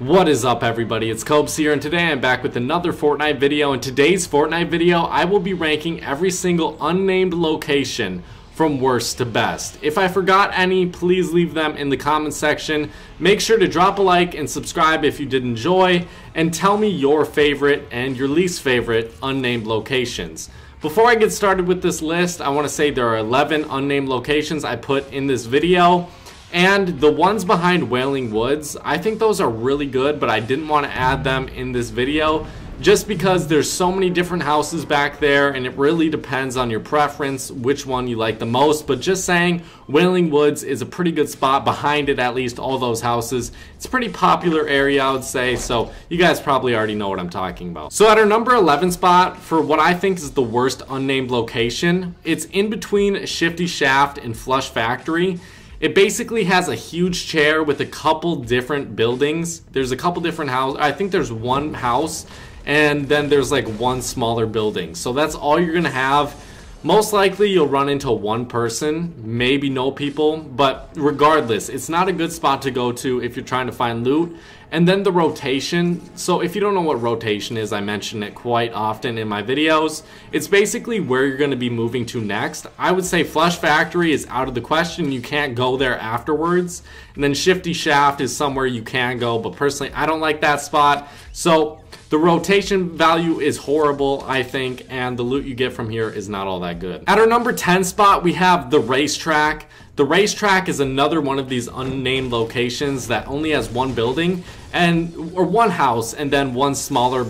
What is up, everybody? It's Cobes here, and today I'm back with another Fortnite video. In today's Fortnite video, I will be ranking every single unnamed location from worst to best. If I forgot any, please leave them in the comment section. Make sure to drop a like and subscribe if you did enjoy, and tell me your favorite and your least favorite unnamed locations. Before I get started with this list, I want to say there are 11 unnamed locations I put in this video. And the ones behind Wailing Woods, I think those are really good, but I didn't want to add them in this video just because there's so many different houses back there, and it really depends on your preference which one you like the most. But just saying, Wailing Woods is a pretty good spot. Behind it, at least, all those houses. It's a pretty popular area, I would say, so you guys probably already know what I'm talking about. So at our number 11 spot, for what I think is the worst unnamed location, it's in between Shifty Shaft and Flush Factory. It basically has a huge chair with a couple different buildings. There's a couple different houses. I think there's one house, and then there's like one smaller building. So that's all you're gonna have. Most likely you'll run into one person, maybe no people, but regardless, it's not a good spot to go to if you're trying to find loot. And then the rotation. So if you don't know what rotation is, I mention it quite often in my videos. It's basically where you're going to be moving to next. I would say Flush Factory is out of the question. You can't go there afterwards. And then Shifty Shaft is somewhere you can go, but personally I don't like that spot. So the rotation value is horrible, I think, and the loot you get from here is not all that good. At our number 10 spot, we have the racetrack. The racetrack is another one of these unnamed locations that only has one building or one house, and then one smaller,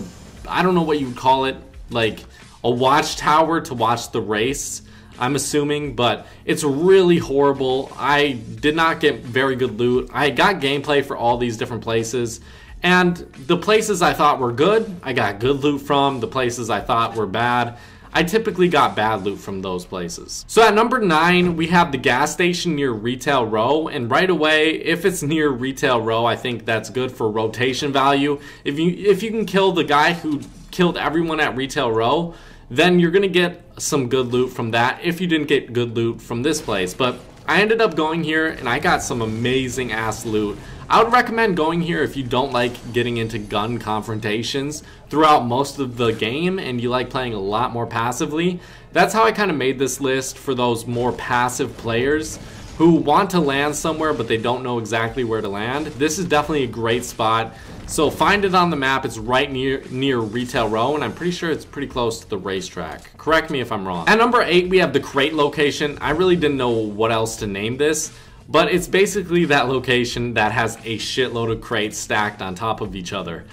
I don't know what you would call it, like a watchtower to watch the race, I'm assuming, but it's really horrible. I did not get very good loot. I got gameplay for all these different places, and the places I thought were good, I got good loot from. The places I thought were bad, I typically got bad loot from those places. So at number 9, we have the gas station near Retail Row, and right away, if it's near Retail Row, I think that's good for rotation value. If you can kill the guy who killed everyone at Retail Row, then you're gonna get some good loot from that if you didn't get good loot from this place. But I ended up going here and I got some amazing ass loot. I would recommend going here if you don't like getting into gun confrontations throughout most of the game and you like playing a lot more passively. That's how I kind of made this list for those more passive players who want to land somewhere but they don't know exactly where to land. This is definitely a great spot. So find it on the map. It's right near Retail Row, and I'm pretty sure it's pretty close to the racetrack. Correct me if I'm wrong. At number 8, we have the crate location. I really didn't know what else to name this, but it's basically that location that has a shitload of crates stacked on top of each other.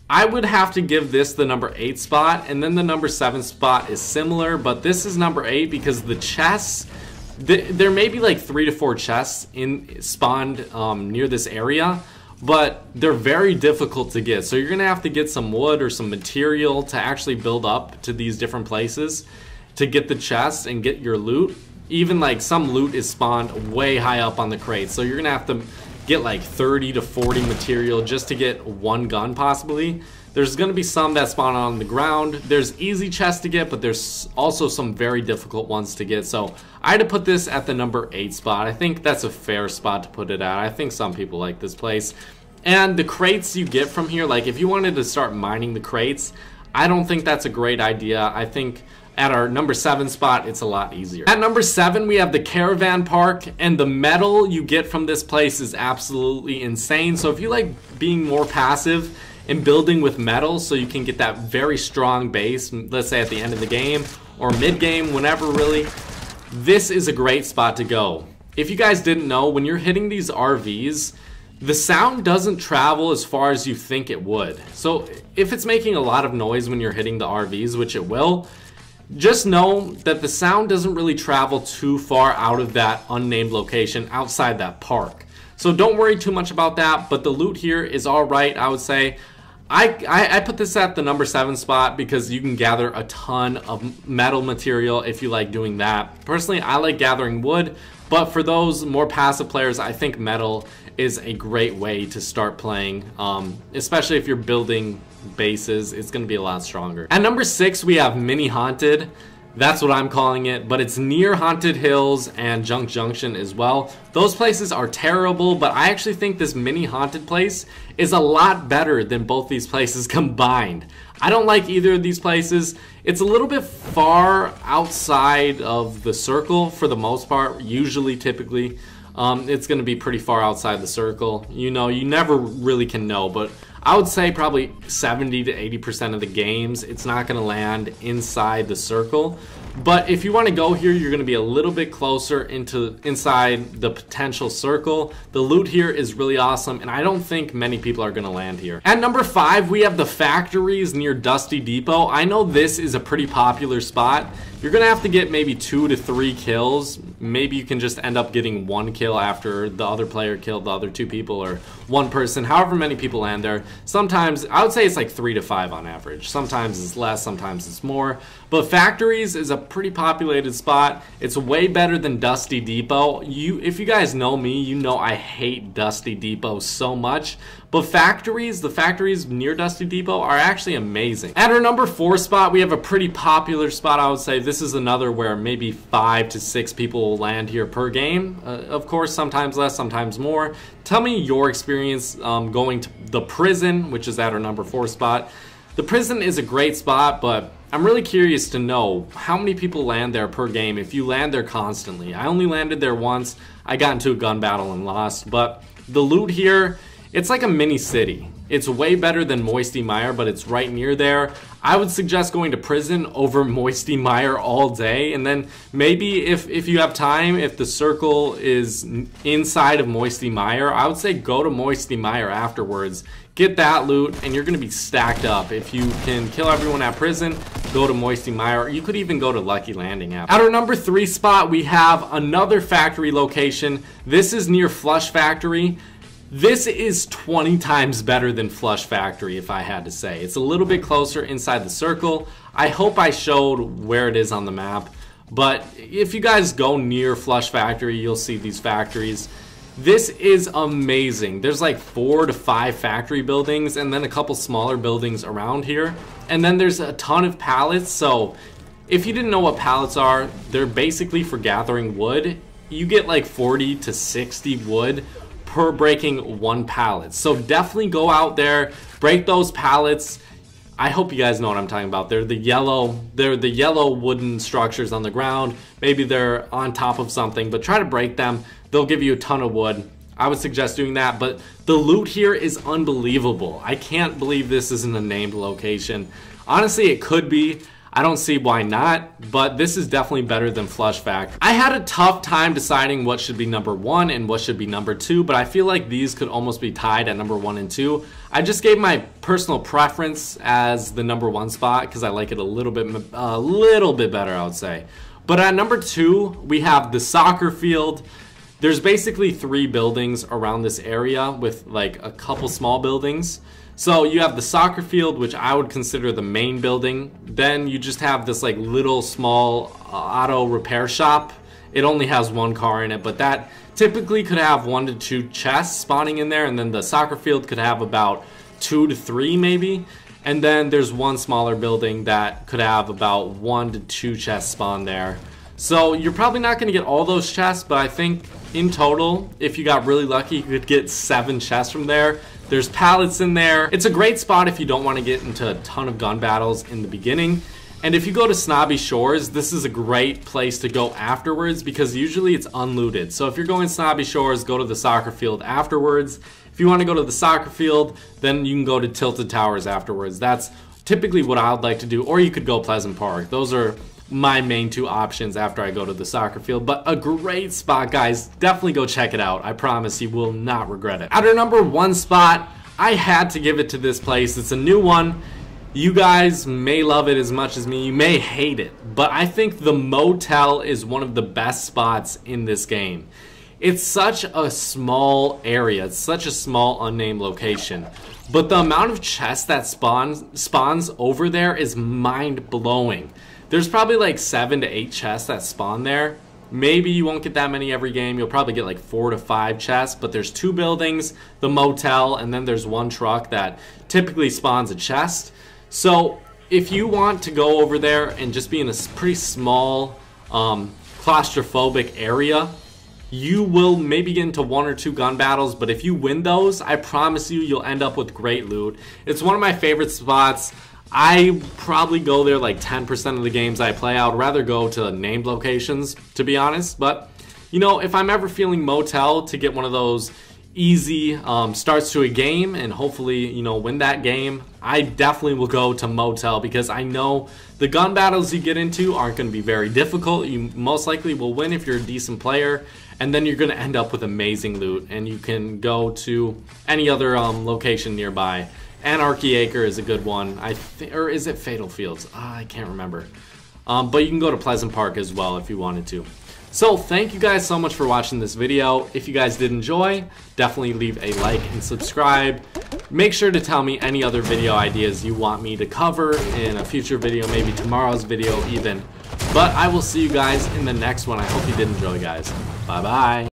I would have to give this the number 8 spot, and then the number 7 spot is similar, but this is number 8 because the chests, there may be like 3 to 4 chests spawned near this area, but they're very difficult to get. So you're gonna have to get some wood or some material to actually build up to these different places to get the chests and get your loot. Even like some loot is spawned way high up on the crate, so you're gonna have to get like 30 to 40 material just to get one gun possibly. There's gonna be some that spawn on the ground. There's easy chests to get, but there's also some very difficult ones to get. So I had to put this at the number 8 spot. I think that's a fair spot to put it at. I think some people like this place. And the crates you get from here, like if you wanted to start mining the crates, I don't think that's a great idea. I think at our number 7 spot, it's a lot easier. At number 7, we have the Caravan Park, and the metal you get from this place is absolutely insane. So if you like being more passive and building with metal so you can get that very strong base, let's say at the end of the game or mid-game, whenever really, this is a great spot to go. If you guys didn't know, when you're hitting these RVs, the sound doesn't travel as far as you think it would. So if it's making a lot of noise when you're hitting the RVs, which it will, just know that the sound doesn't really travel too far out of that unnamed location outside that park. So don't worry too much about that, but the loot here is all right, I would say. I put this at the number 7 spot because you can gather a ton of metal material if you like doing that. Personally, I like gathering wood, but for those more passive players, I think metal is a great way to start playing, especially if you're building bases. It's going to be a lot stronger. At number 6, we have Mini Haunted. That's what I'm calling it, but it's near Haunted Hills and Junk Junction as well. Those places are terrible, but I actually think this mini haunted place is a lot better than both these places combined. I don't like either of these places. It's a little bit far outside of the circle for the most part, typically. It's going to be pretty far outside the circle. You know, you never really can know, but I would say probably 70 to 80% of the games, it's not going to land inside the circle. But if you want to go here, you're going to be a little bit closer inside the potential circle. The loot here is really awesome, and I don't think many people are going to land here. At number 5, we have the factories near Dusty Depot. I know this is a pretty popular spot. You're going to have to get maybe 2 to 3 kills. Maybe you can just end up getting 1 kill after the other player killed the other 2 people, or 1 person, however many people land there. Sometimes, I would say it's like 3 to 5 on average. Sometimes it's less, sometimes it's more. But factories is a pretty populated spot. It's way better than Dusty Depot. If you guys know me, you know I hate Dusty Depot so much. But the factories near Dusty Depot are actually amazing. At our number 4 spot, we have a pretty popular spot, I would say. This is another where maybe 5 to 6 people will land here per game. Of course, sometimes less, sometimes more. Tell me your experience going to the prison, which is at our number 4 spot. The prison is a great spot, but I'm really curious to know how many people land there per game if you land there constantly. I only landed there once. I got into a gun battle and lost, but the loot here, it's like a mini city. It's way better than Moisty Mire, but it's right near there. I would suggest going to prison over Moisty Mire all day, and then maybe if you have time, if the circle is inside of Moisty Mire, I would say go to Moisty Mire afterwards. Get that loot, and you're going to be stacked up. If you can kill everyone at prison, go to Moisty Mire. You could even go to Lucky Landing after. At our number 3 spot, we have another factory location. This is near Flush Factory. This is 20 times better than Flush Factory, if I had to say. It's a little bit closer inside the circle. I hope I showed where it is on the map, but if you guys go near Flush Factory, you'll see these factories. This is amazing. There's like 4 to 5 factory buildings and then a couple smaller buildings around here. And then there's a ton of pallets. So if you didn't know what pallets are, they're basically for gathering wood. You get like 40 to 60 wood per breaking 1 pallet. So definitely go out there, break those pallets. I hope you guys know what I'm talking about. They're the yellow wooden structures on the ground. Maybe they're on top of something, but try to break them. They'll give you a ton of wood. I would suggest doing that, but the loot here is unbelievable. I can't believe this isn't a named location. Honestly, it could be. I don't see why not, but this is definitely better than Flush Factory. I had a tough time deciding what should be number 1 and what should be number 2, but I feel like these could almost be tied at number 1 and 2. I just gave my personal preference as the number 1 spot because I like it a little bit better, I would say. But at number 2, we have the soccer field. There's basically 3 buildings around this area with like a couple small buildings. So you have the soccer field, which I would consider the main building. Then you just have this like little small auto repair shop. It only has 1 car in it, but that typically could have 1 to 2 chests spawning in there. And then the soccer field could have about 2 to 3 maybe. And then there's 1 smaller building that could have about 1 to 2 chests spawn there. So you're probably not going to get all those chests, but I think in total, if you got really lucky, you could get 7 chests from there. There's pallets in there. It's a great spot if you don't want to get into a ton of gun battles in the beginning. And if you go to Snobby Shores, this is a great place to go afterwards because usually it's unlooted. So if you're going Snobby Shores, go to the soccer field afterwards. If you want to go to the soccer field, then you can go to Tilted Towers afterwards. That's typically what I would like to do. Or you could go Pleasant Park. Those are my main 2 options after I go to the soccer field. But a great spot, guys. Definitely go check it out. I promise you will not regret it. At our number 1 spot, I had to give it to this place. It's a new one. You guys may love it as much as me. You may hate it. But I think the Motel is one of the best spots in this game. It's such a small area. It's such a small unnamed location. But the amount of chests that spawns over there is mind-blowing. There's probably like 7 to 8 chests that spawn there. Maybe you won't get that many every game. You'll probably get like 4 to 5 chests, but there's 2 buildings, the motel, and then there's 1 truck that typically spawns a chest. So if you want to go over there and just be in a pretty small claustrophobic area, you will maybe get into 1 or 2 gun battles, but if you win those, I promise you, you'll end up with great loot. It's one of my favorite spots. I probably go there like 10% of the games I play. I would rather go to named locations, to be honest, but you know, if I'm ever feeling Motel to get one of those easy starts to a game and hopefully, you know, win that game, I definitely will go to Motel, because I know the gun battles you get into aren't going to be very difficult. You most likely will win if you're a decent player, and then you're going to end up with amazing loot, and you can go to any other location nearby. Anarchy Acre is a good one, or is it Fatal Fields? I can't remember. But you can go to Pleasant Park as well if you wanted to. So thank you guys so much for watching this video. If you guys did enjoy, definitely leave a like and subscribe. Make sure to tell me any other video ideas you want me to cover in a future video, maybe tomorrow's video even. But I will see you guys in the next one. I hope you did enjoy, guys. Bye bye.